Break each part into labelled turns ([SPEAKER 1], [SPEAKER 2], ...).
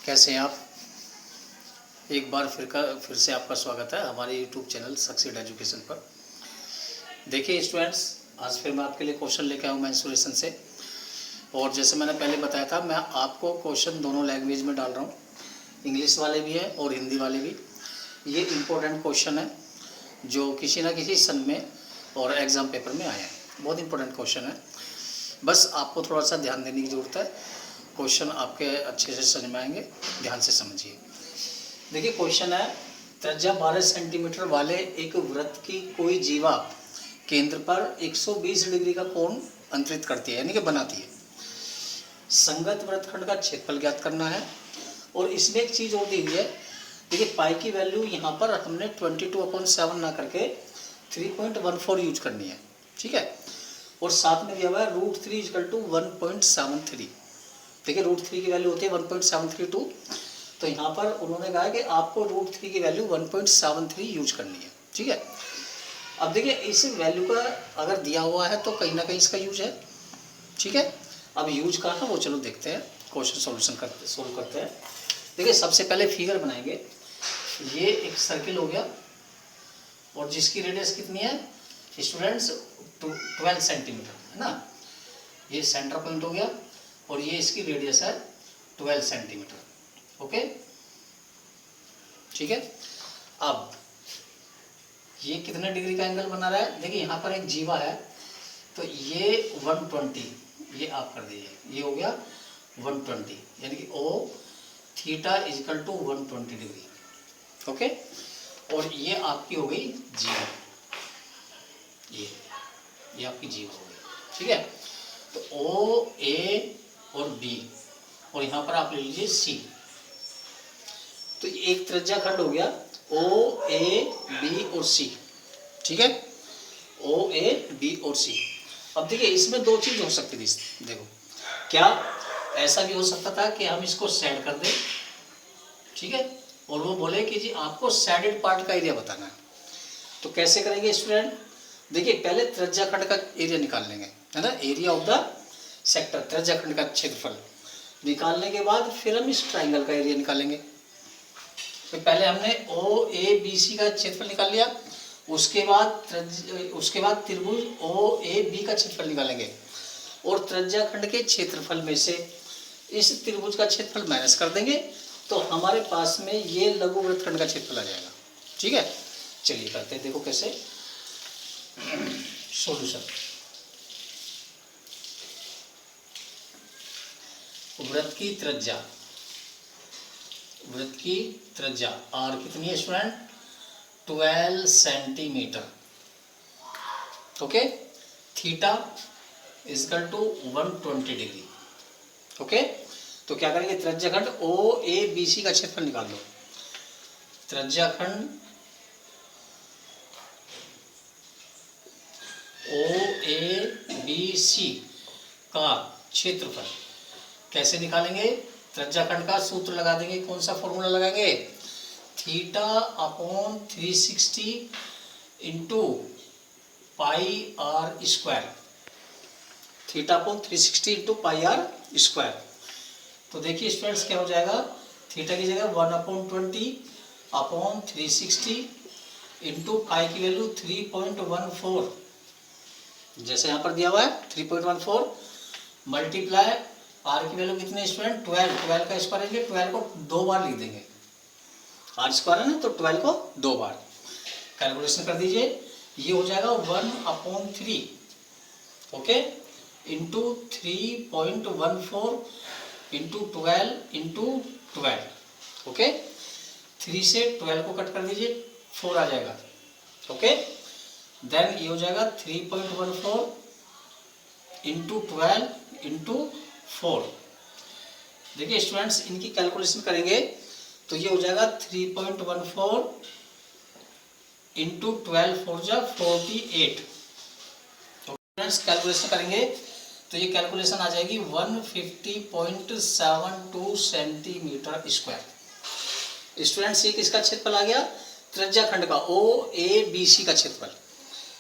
[SPEAKER 1] कैसे हैं आप। एक बार फिर से आपका स्वागत है हमारे YouTube चैनल सक्सीड एजुकेशन पर। देखिए स्टूडेंट्स, आज फिर मैं आपके लिए क्वेश्चन लेके आया हूँ मेंसुरेशन से। और जैसे मैंने पहले बताया था, मैं आपको क्वेश्चन दोनों लैंग्वेज में डाल रहा हूँ, इंग्लिश वाले भी है और हिंदी वाले भी। ये इम्पोर्टेंट क्वेश्चन है जो किसी ना किसी सन में और एग्ज़ाम पेपर में आए हैं। बहुत इंपॉर्टेंट क्वेश्चन है, बस आपको थोड़ा सा ध्यान देने की ज़रूरत है। क्वेश्चन आपके अच्छे से समझ में आएंगे, ध्यान से समझिए। देखिए क्वेश्चन है, त्रिज्या 12 सेंटीमीटर वाले एक वृत्त की कोई जीवा केंद्र पर 120 डिग्री का कोण अंतरित करती है, यानी कि बनाती है। संगत वृत्तखंड का क्षेत्रफल ज्ञात करना है। और इसमें एक चीज़ और दी हुई है, देखिए पाई की वैल्यू यहाँ पर हमने 22/7 ना करके 3.14 यूज करनी है, ठीक है। और साथ में दिया हुआ है √3 = 1.73। देखिए √3 की वैल्यू होती है 1.732, तो यहाँ पर उन्होंने कहा कि आपको √3 की वैल्यू 1.73 यूज करनी है, ठीक है। अब देखिए इस वैल्यू का अगर दिया हुआ है तो कहीं ना कहीं इसका यूज है, ठीक है। अब यूज कहाँ है वो चलो देखते हैं, क्वेश्चन सोल्व करते हैं। देखिए सबसे पहले फिगर बनाएंगे। ये एक सर्किल हो गया और जिसकी रेडियस कितनी है स्टूडेंट्स, 12 सेंटीमीटर है ना। ये सेंटर पॉइंट हो गया और ये इसकी रेडियस है 12 सेंटीमीटर, ओके, ठीक है। अब ये कितने डिग्री का एंगल बना रहा है, देखिए यहाँ पर एक जीवा है तो ये 120, ये आप कर दीजिए, ये हो गया 120, यानी कि O θ = 120 डिग्री, ओके। और ये आपकी हो गई जीवा, ये आपकी जीवा हो गई, ठीक है। तो O, A और B और यहाँ पर आप ले लीजिए C। तो एक त्रिज्या खंड हो गया O, A, B और C, ठीक है। O, A, B और C। अब देखिए इसमें दो चीज हो सकती थी, देखो क्या ऐसा भी हो सकता था कि हम इसको सेड कर दें, ठीक है, और वो बोले कि जी आपको सेडेड पार्ट का एरिया बताना है। तो कैसे करेंगे स्टूडेंट, देखिए पहले त्रिज्या खंड का एरिया निकाल लेंगे, है ना, एरिया ऑफ द सेक्टर, त्रिज्या खंड का क्षेत्रफल निकालने के बाद फिर हम इस ट्राइंगल का एरिया निकालेंगे। तो पहले हमने OABC का क्षेत्रफल निकाल लिया, उसके बाद त्रिभुज OAB का क्षेत्रफल निकालेंगे और त्रिज्या खंड के क्षेत्रफल में से इस त्रिभुज का क्षेत्रफल माइनस कर देंगे, तो हमारे पास में ये लघु वृत्तखंड का क्षेत्रफल आ जाएगा, ठीक है। चलिए करते हैं, देखो कैसे सॉल्यूशन। वृत्त की त्रिज्या R कितनी है student, 12 centimetre, okay. θ = 120 degree, okay. तो क्या करेंगे, त्रिज्या खंड OABC का क्षेत्रफल निकाल लो। त्रिज्या खंड OABC का क्षेत्रफल कैसे निकालेंगे, त्रिज्या खंड का सूत्र लगा देंगे। कौन सा फॉर्मूला लगाएंगे, θ/360 × πr², θ/360 × πr²। तो देखिए स्टूडेंट्स क्या हो जाएगा, थीटा की जगह 1/20/360 इंटू पाई की वैल्यू 3.14, जैसे यहाँ पर दिया हुआ है 3.14 मल्टीप्लाई आर की वैल्यू कितने स्टूडेंट, 12 का स्क्वायर लेंगे, 12 को 2 बार लिख देंगे, R² है ना, तो 12 को 2 बार कैलकुलेशन कर दीजिए। ये हो जाएगा 1/3, okay, into 3.14 into 12 into 12, okay. 3 से 12 को कट कर दीजिए, 4 आ जाएगा, ओके। देन ये हो जाएगा 3.14 इंटू 12 इंटू 4। देखिए स्टूडेंट्स इनकी कैलकुलेशन करेंगे तो ये हो जाएगा 3.14 इंटू 12 4 जा 48। स्टूडेंट्स कैलकुलेशन करेंगे तो ये कैलकुलेशन आ जाएगी 150.72 सेंटीमीटर स्क्वायर। स्टूडेंट्स ये किसका क्षेत्रफल आ गया, त्रिज्या खंड का OABC का क्षेत्रफल,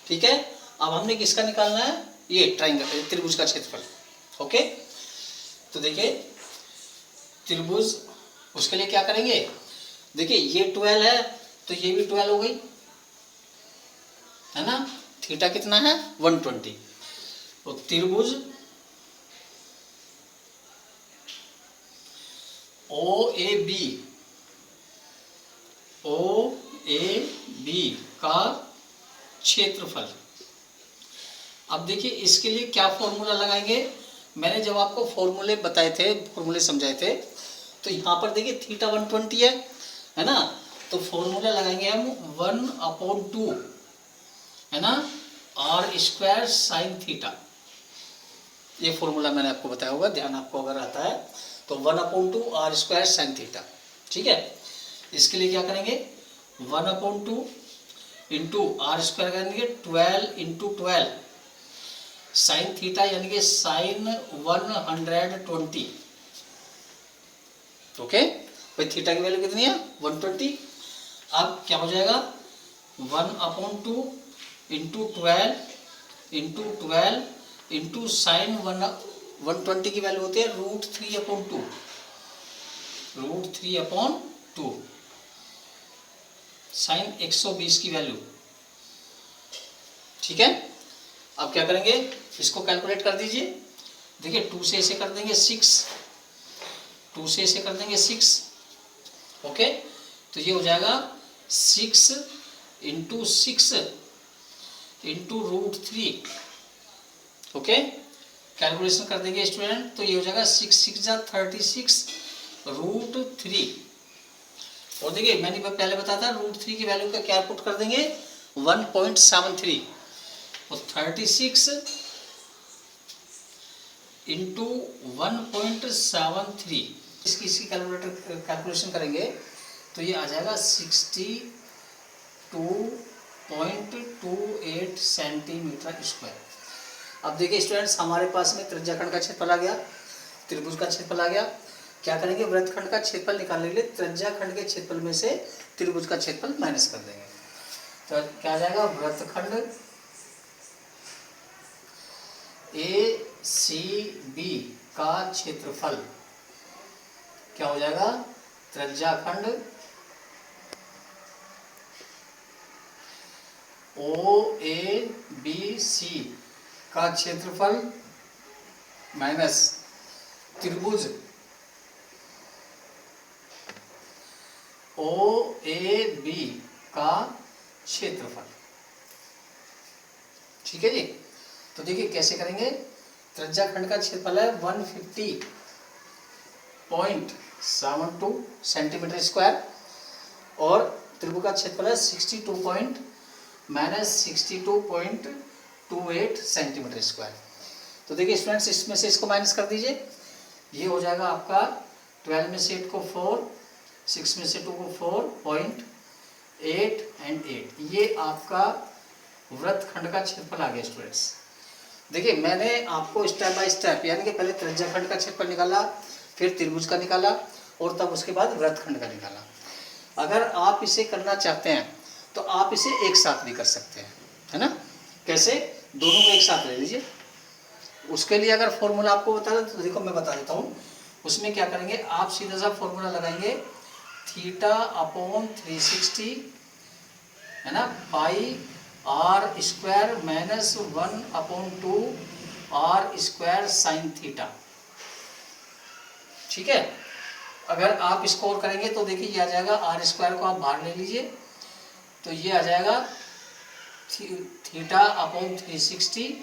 [SPEAKER 1] ठीक है। अब हमने किसका निकालना है, ये ट्राइंगल त्रिभुज का क्षेत्रफल, ओके। तो देखिए त्रिभुज उसके लिए क्या करेंगे, देखिए ये 12 है तो ये भी 12 हो गई, है ना। थीटा कितना है 120। तो त्रिभुज ओ ए बी का क्षेत्रफल। अब देखिए इसके लिए क्या फॉर्मूला लगाएंगे, मैंने जब आपको फॉर्मूले बताए थे, फॉर्मूले समझाए थे, तो यहाँ पर देखिए थीटा 120 है ना। तो फॉर्मूला लगाएंगे हम 1/2, है ना, आर स्क्वायर साइन थीटा। ये फॉर्मूला मैंने आपको बताया होगा, ध्यान आपको अगर आता है तो 1/2 आर स्क्वायर साइन थीटा। ठीक है, इसके लिए क्या करेंगे 1/2 इंटू आर स्क्वायर करेंगे 12 इंटू 12 साइन थीटा यानी कि साइन 120। ओके भाई, थीटा की वैल्यू कितनी है 120। अब क्या हो जाएगा 1/2 इंटू 12 इंटू साइन 120 की वैल्यू होती है √3/2, √3/2 साइन 120 की वैल्यू। ठीक है, अब क्या करेंगे, इसको कैलकुलेट कर दीजिए। देखिए 2 से इसे कर देंगे 6, 2 से इसे कर देंगे 6। ओके, तो ये हो जाएगा 6 इंटू 6 इंटू √3। ओके, कैलकुलेशन कर देंगे स्टूडेंट, तो ये हो जाएगा 6 × 36 √3। और देखिए मैंने पहले बताया था √3 की वैल्यू का क्या पुट कर देंगे 1.73। और 36 इंटू 1.73 इसकी कैलकुलेशन करेंगे तो ये आ जाएगा 62.28 सेंटीमीटर स्क्वायर। अब देखिए स्टूडेंट्स, हमारे पास में त्रिज्याखंड का क्षेत्रफल आ गया, त्रिभुज का क्षेत्रफल आ गया। क्या करेंगे, वृत्तखंड का क्षेत्रफल निकालने के लिए त्रिज्याखंड के क्षेत्रफल में से त्रिभुज का क्षेत्रफल माइनस कर देंगे। तो क्या आ जाएगा, वृत्तखंड ACB का क्षेत्रफल क्या हो जाएगा, त्रिज्याखंड OABC का क्षेत्रफल माइनस त्रिभुज OAB का क्षेत्रफल। ठीक है जी, तो देखिए कैसे करेंगे, त्रिज्याखंड का क्षेत्रफल है 150.72 सेंटीमीटर स्क्वायर और त्रिभुज का क्षेत्रफल है 62.28 सेंटीमीटर स्क्वायर। तो देखिए स्टूडेंट्स, इसमें से इसको माइनस कर दीजिए, ये हो जाएगा आपका 12 में से 8 को 4, 6 में से 2 को 4.8 and 8, ये आपका वृत्तखंड का क्षेत्रफल आ गया स्टूडेंट्स। देखिए मैंने आपको स्टेप बाय स्टेप, यानी कि पहले त्रिज्याखंड का क्षेत्रफल निकाला, फिर त्रिभुज का निकाला और तब उसके बाद वृत्तखंड का निकाला। अगर आप इसे करना चाहते हैं तो आप इसे एक साथ भी कर सकते हैं, है ना। कैसे, दोनों को एक साथ ले लीजिए। उसके लिए अगर फॉर्मूला आपको बता दें तो देखो मैं बता देता हूँ। उसमें क्या करेंगे, आप सीधा सा फॉर्मूला लगाएंगे θ/360, है ना, pi R square minus 1/2 R square sine theta. ठीक है, अगर आप इसको और करेंगे तो देखिए ये आ जाएगा, आर स्क्वायर को आप बाहर ले लीजिए तो ये आ जाएगा θ/360,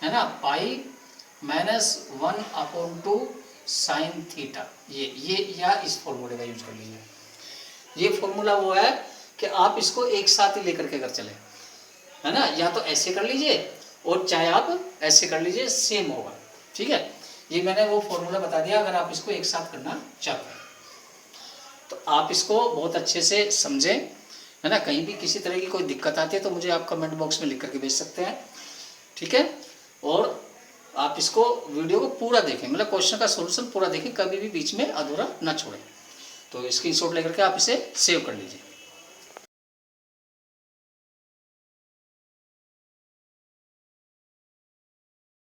[SPEAKER 1] है ना, पाई माइनस 1/2 साइन थीटा। ये या इस फॉर्मूले का यूज कर लीजिए। ये फॉर्मूला वो है कि आप इसको एक साथ ही लेकर के अगर चले, है ना, या तो ऐसे कर लीजिए और चाहे आप ऐसे कर लीजिए, सेम होगा। ठीक है, ये मैंने वो फॉर्मूला बता दिया, अगर आप इसको एक साथ करना चाहते हैं तो आप इसको बहुत अच्छे से समझें, है ना। कहीं भी किसी तरह की कोई दिक्कत आती है तो मुझे आप कमेंट बॉक्स में लिख करके भेज सकते हैं। ठीक है, और आप इसको वीडियो को पूरा देखें, मतलब क्वेश्चन का सॉल्यूशन पूरा देखें, कभी भी बीच में अधूरा ना छोड़ें। तो स्क्रीनशॉट लेकर के आप इसे सेव कर लीजिए।